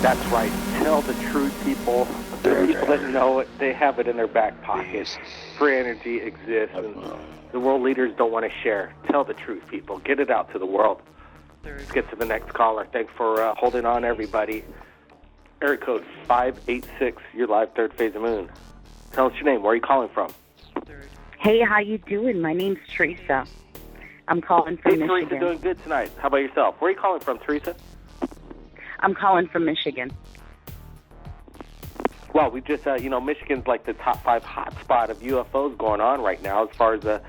That's right. Tell the truth, people. The people that know it, they have it in their back pocket. Free energy exists, and the world leaders don't want to share. Tell the truth, people. Get it out to the world. Let's get to the next caller. Thanks for holding on, everybody. Area code 586. You're live, third phase of moon. Tell us your name. Where are you calling from? Hey, how you doing? My name's Teresa. I'm calling from Michigan. Teresa, doing good tonight. How about yourself? Where are you calling from, Teresa? I'm calling from Michigan. Well, we just, Michigan's like the top 5 hotspot of UFOs going on right now as far as the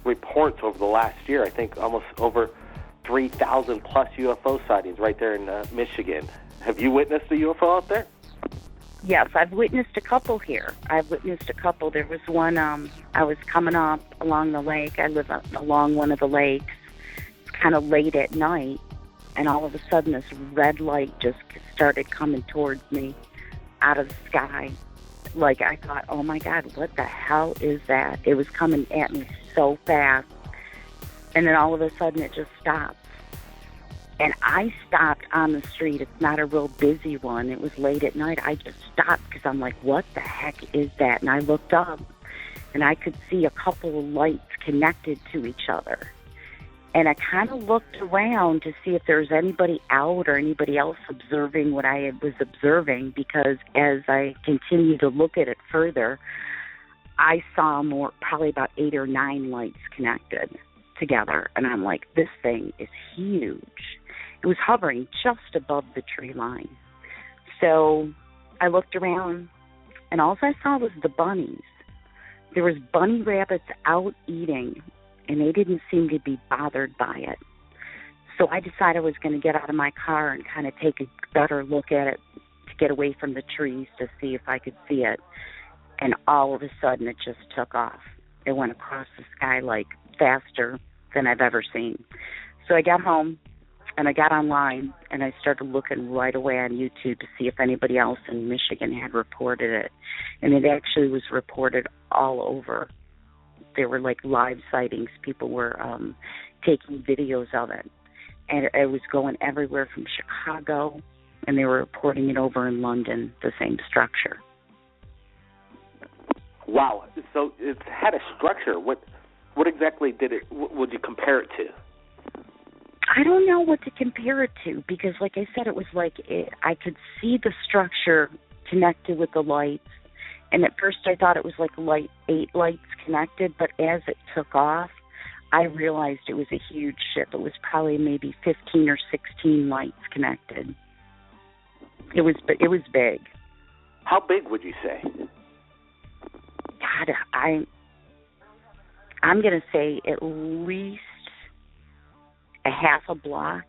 reports over the last year. I think almost over 3,000 plus UFO sightings right there in Michigan. Have you witnessed a UFO out there? Yes, I've witnessed a couple here. There was one, I was coming up along the lake. I live along one of the lakes. It's kind of late at night, and all of a sudden this red light just started coming towards me out of the sky. Like, I thought, oh my God, what the hell is that? It was coming at me so fast, and then all of a sudden it just stopped. And I stopped on the street. It's not a real busy one. It was late at night. I just stopped because I'm like, what the heck is that? And I looked up, and I could see a couple of lights connected to each other. And I kind of looked around to see if there was anybody out or anybody else observing what I was observing, because as I continued to look at it further, I saw probably about 8 or 9 lights connected together. And I'm like, this thing is huge. It was hovering just above the tree line. So I looked around, and all I saw was the bunnies. There was bunny rabbits out eating, and they didn't seem to be bothered by it. So I decided I was going to get out of my car and kind of take a better look at it to get away from the trees to see if I could see it. And all of a sudden, it just took off. It went across the sky like faster than I've ever seen. So I got home, and I got online, and I started looking right away on YouTube to see if anybody else in Michigan had reported it. And it actually was reported all over. There were like live sightings. People were taking videos of it. And it was going everywhere from Chicago, and they were reporting it over in London, the same structure. Wow. So it had a structure. What exactly would you compare it to? I don't know what to compare it to, because like I said, it was like I could see the structure connected with the lights. And at first I thought it was like 8 lights connected, but as it took off, I realized it was a huge ship. It was probably maybe 15 or 16 lights connected. It was big. How big would you say? God, I'm going to say at least a half a block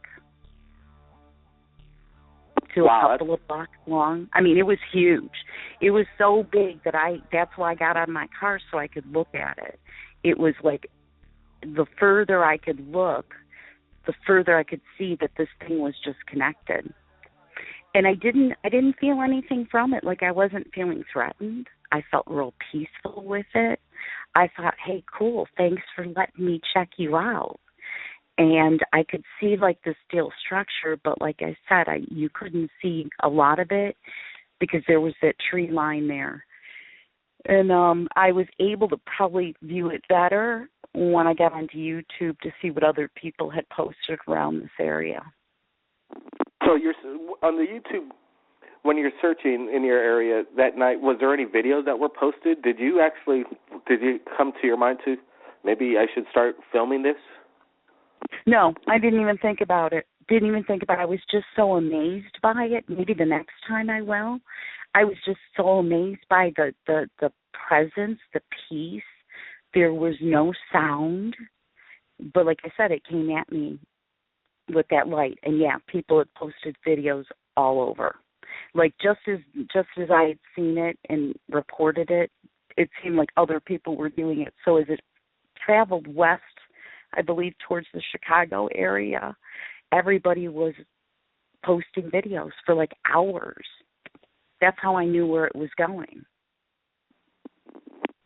to a couple of blocks long. I mean, it was huge. It was so big that that's why I got out of my car, so I could look at it. It was like the further I could look, the further I could see that this thing was just connected. And I didn't feel anything from it. Like, I wasn't feeling threatened. I felt real peaceful with it. I thought, hey, cool, thanks for letting me check you out. And I could see like the steel structure, but like I said, you couldn't see a lot of it because there was that tree line there. And I was able to probably view it better when I got onto YouTube to see what other people had posted around this area. So you're on the YouTube, when you're searching in your area that night, was there any videos that were posted? Did you come to your mind to, maybe I should start filming this? No, I didn't even think about it. I was just so amazed by it. Maybe the next time I will. I was just so amazed by the presence, the peace. There was no sound. But like I said, it came at me with that light. And yeah, people had posted videos all over. Like just as I had seen it and reported it, it seemed like other people were doing it. So as it traveled west, I believe towards the Chicago area, everybody was posting videos for like hours. That's how I knew where it was going.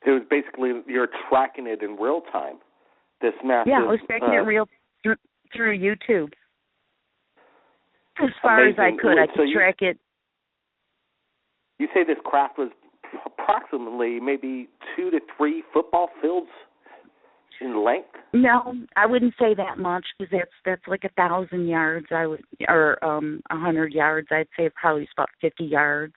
It was basically, you're tracking it in real time, this massive... Yeah, I was tracking it real through YouTube. as far as I could. I could track it. You say this craft was approximately maybe 2 to 3 football fields in length? No, I wouldn't say that much, because that's like 1,000 yards. Or 100 yards. I'd say probably it's about 50 yards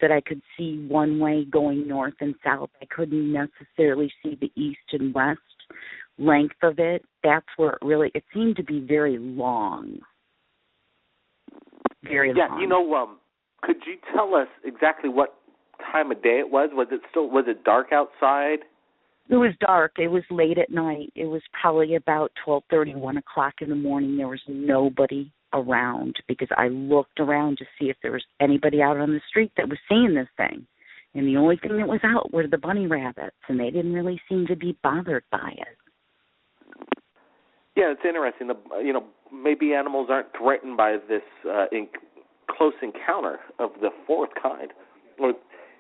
that I could see one way going north and south. I couldn't necessarily see the east and west length of it. That's where it seemed to be very long. Very long. Yeah, could you tell us exactly what time of day it was? Was it dark outside? It was dark. It was late at night. It was probably about 12:30, 1 o'clock in the morning. There was nobody around, because I looked around to see if there was anybody out on the street that was seeing this thing. And the only thing that was out were the bunny rabbits, and they didn't really seem to be bothered by it. Yeah, it's interesting. Maybe animals aren't threatened by this close encounter of the fourth kind. Or,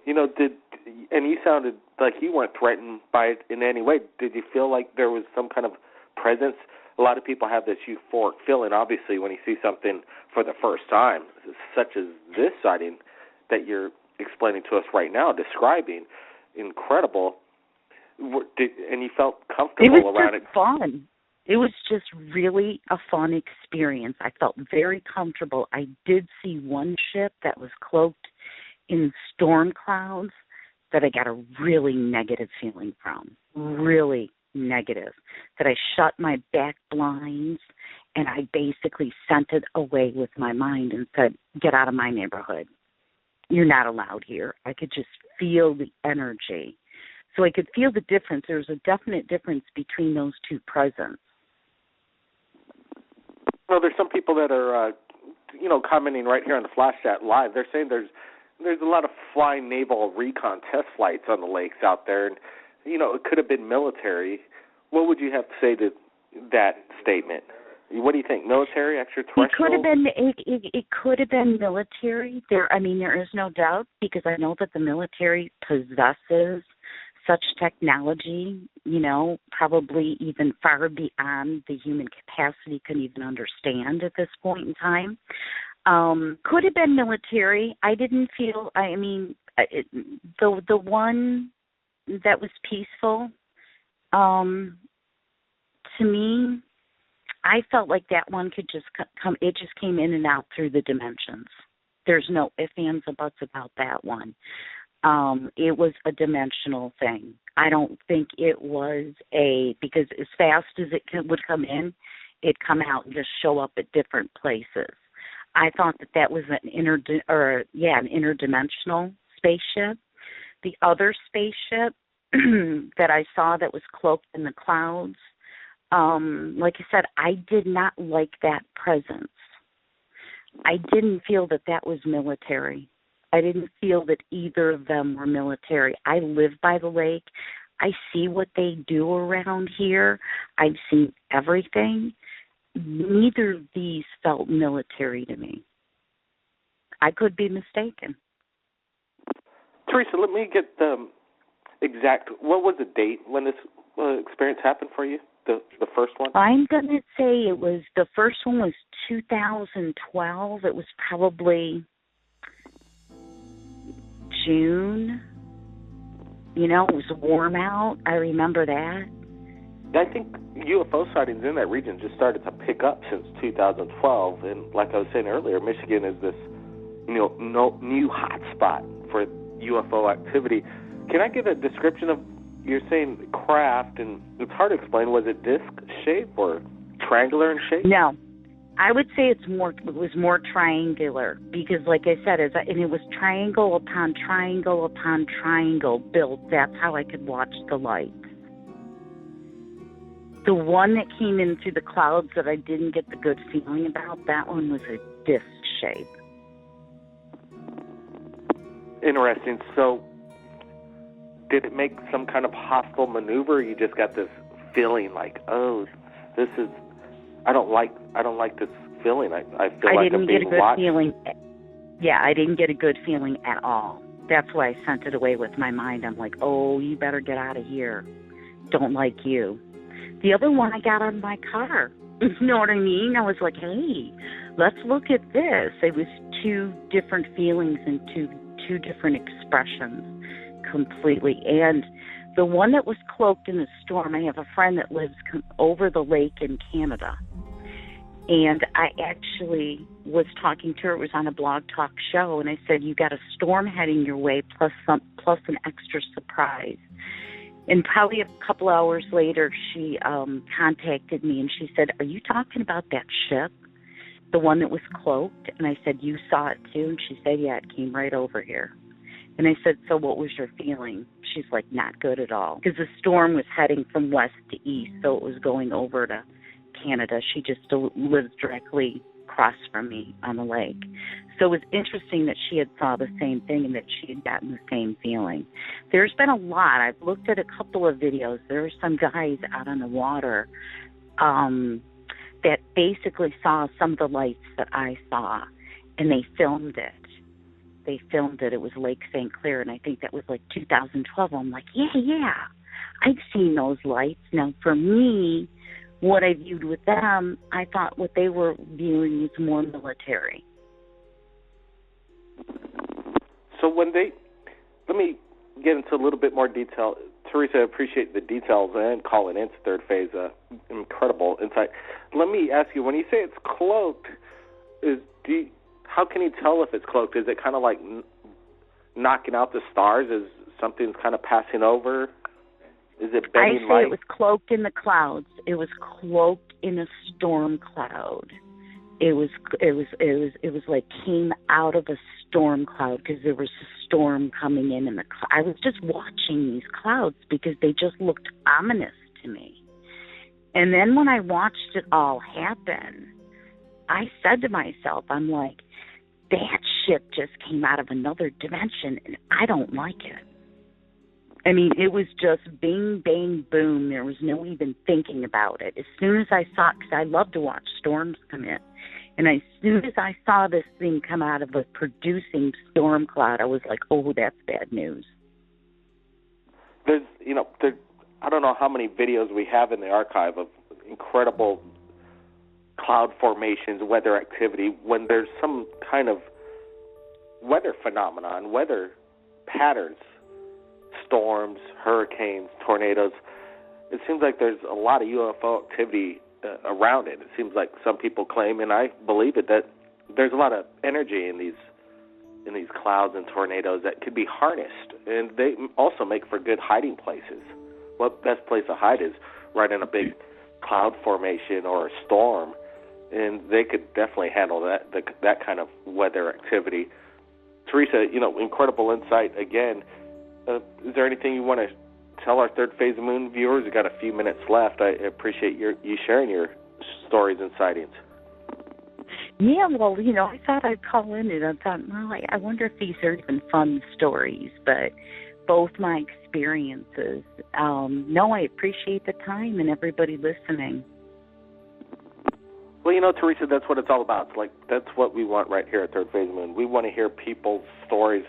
and you sounded like you weren't threatened by it in any way. Did you feel like there was some kind of presence? A lot of people have this euphoric feeling, obviously, when you see something for the first time, such as this sighting that you're explaining to us right now, describing. Incredible. And you felt comfortable around it. It was just fun. It was just really a fun experience. I felt very comfortable. I did see one ship that was cloaked in storm clouds that I got a really negative feeling from. Really negative. That I shut my back blinds and I basically sent it away with my mind and said, get out of my neighborhood. You're not allowed here. I could just feel the energy. So I could feel the difference. There's a definite difference between those two presents. Well, there's some people that are, commenting right here on the Flash Chat Live. They're saying there's a lot of flying naval recon test flights on the lakes out there, and it could have been military. What would you have to say to that statement? What do you think? Military, extraterrestrial? It could have been military. There is no doubt, because I know that the military possesses such technology, probably even far beyond the human capacity can even understand at this point in time. Could have been military. I didn't feel, the one that was peaceful, to me, I felt like that one could just come, it just came in and out through the dimensions. There's no ifs, ands, or buts about that one. It was a dimensional thing. I don't think it was because as fast as it would come in, it'd come out and just show up at different places. I thought that was an interdimensional spaceship. The other spaceship that I saw that was cloaked in the clouds, like I said, I did not like that presence. I didn't feel that was military. I didn't feel that either of them were military. I live by the lake. I see what they do around here. I've seen everything. Neither of these felt military to me. I could be mistaken. Teresa, let me get the exact, what was the date when this experience happened for you, the first one? I'm going to say the first one was 2012. It was probably June. It was warm out. I remember that. I think UFO sightings in that region just started to pick up since 2012. And like I was saying earlier, Michigan is this new hot spot for UFO activity. Can I get a description of, you're saying craft, and it's hard to explain, was it disc shape or triangular in shape? No. I would say it was more triangular, because like I said, and it was triangle upon triangle upon triangle built. That's how I could watch the lights. The one that came in through the clouds that I didn't get the good feeling about, that one was a disc shape. Interesting. So did it make some kind of hostile maneuver? You just got this feeling like, oh, this is, I don't like this feeling. I feel like I'm being watched. Yeah, I didn't get a good feeling at all. That's why I sent it away with my mind. I'm like, oh, you better get out of here. Don't like you. The other one, I got out of my car. You know what I mean? I was like, hey, let's look at this. It was two different feelings and two different expressions completely. And the one that was cloaked in the storm, I have a friend that lives over the lake in Canada. And I actually was talking to her. It was on a Blog Talk show, and I said, you got a storm heading your way plus an extra surprise. And probably a couple hours later, she contacted me, and she said, are you talking about that ship, the one that was cloaked? And I said, you saw it too? And she said, yeah, it came right over here. And I said, so what was your feeling? She's like, not good at all. Because the storm was heading from west to east, so it was going over to Canada. She just lives directly across from me on the lake. So it was interesting that she had saw the same thing and that she had gotten the same feeling. There's been a lot. I've looked at a couple of videos. There are some guys out on the water that basically saw some of the lights that I saw, and they filmed it. It was Lake St. Clair, and I think that was like 2012. I'm like, yeah, I've seen those lights. Now, for me, what I viewed with them, I thought what they were viewing was more military. So let me get into a little bit more detail. Teresa, I appreciate the details and calling in to Third Phase. Incredible insight. Let me ask you, when you say it's cloaked, how can you tell if it's cloaked? Is it kind of like knocking out the stars? Is something's kind of passing over? Is it bending light? It was cloaked in the clouds. It was cloaked in a storm cloud. It was like came out of a storm cloud because there was a storm coming in the cloud. I was just watching these clouds because they just looked ominous to me. And then when I watched it all happen, I said to myself, I'm like, that ship just came out of another dimension, and I don't like it. I mean, it was just bing, bang, boom. There was no even thinking about it. As soon as I saw it, because I love to watch storms come in, and as soon as I saw this thing come out of a producing storm cloud, I was like, oh, that's bad news. I don't know how many videos we have in the archive of incredible cloud formations, weather activity, when there's some kind of weather phenomenon, weather patterns, storms, hurricanes, tornadoes. It seems like there's a lot of UFO activity around it. It seems like some people claim, and I believe it, that there's a lot of energy in these clouds and tornadoes that could be harnessed, and they also make for good hiding places. What best place to hide is right in a big cloud formation or a storm, and they could definitely handle that kind of weather activity. Teresa, incredible insight again. Is there anything you want to tell our Third Phase of Moon viewers? We've got a few minutes left. I appreciate you sharing your stories and sightings. Yeah, well, I thought I'd call in and I thought, well, I wonder if these are even fun stories, but both my experiences. No, I appreciate the time and everybody listening. Well, Teresa, that's what it's all about. It's like, that's what we want right here at Third Phase of Moon. We want to hear people's stories.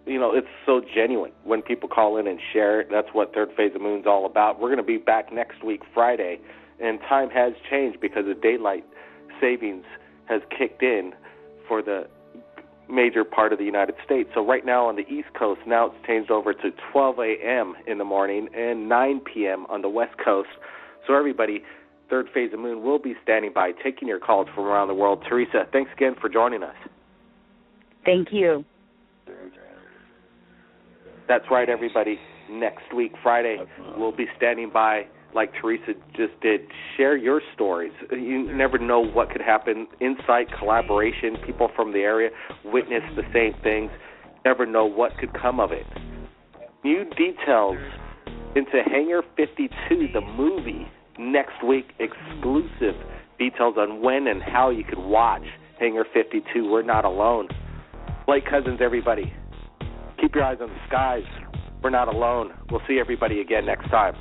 It's so genuine when people call in and share it. That's what Third Phase of Moon's all about. We're going to be back next week, Friday, and time has changed because the daylight savings has kicked in for the major part of the United States. So right now on the East Coast, now it's changed over to 12 a.m. in the morning and 9 p.m. on the West Coast. So everybody, Third Phase of Moon will be standing by, taking your calls from around the world. Teresa, thanks again for joining us. Thank you. That's right, everybody. Next week, Friday, we'll be standing by like Teresa just did. Share your stories. You never know what could happen. Insight, collaboration, people from the area witness the same things. Never know what could come of it. New details into Hangar 52, the movie, next week. Exclusive details on when and how you could watch Hangar 52. We're not alone. Blake Cousins, everybody. Keep your eyes on the skies. We're not alone. We'll see everybody again next time.